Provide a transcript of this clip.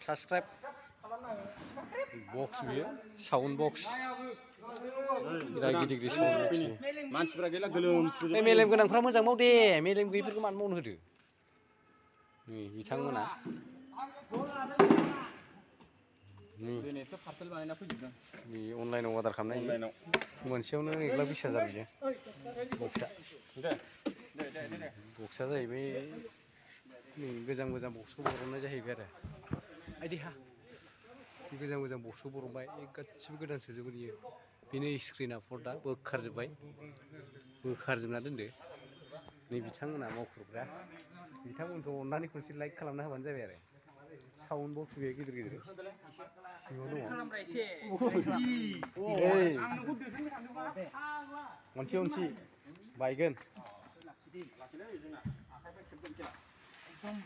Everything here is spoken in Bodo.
साबस्क्राइब बक्स बियो साउन्ड बक्स बिराद गिदिर गिदिर साउन्ड बक्स मानसिफोरा गैला गोलोम बे मेलेम गोनांफ्रा मोजां माव दे मेलेम गैयिफोरखौ मानो मावनो होदो नै बिथांमोना दिनैसो पार्सेल बानायना फैजोबदों बे अनलाइनाव अर्डार खालामनाय मोनसेयावनो 1,20,000 बियो बक्सा जाहैबाय नै गोजाम बक्सखौ बरननाय जाहैबाय आरो आइदिहा गोजाम बक्सखौ बरनबाय गासिबो गोदान सोजोबो बियो बेनो स्क्रिना पर्दा बोखारजोबना दोनदो नै बिथांमोना मावख्रुबग्रा बिथांमोनखौ अननानै खनसे लाइक खालामना होबानो जाबाय आरो साउन्ड बक्स बेयो गिदिर गिदिर अनसि बायगोन एकदम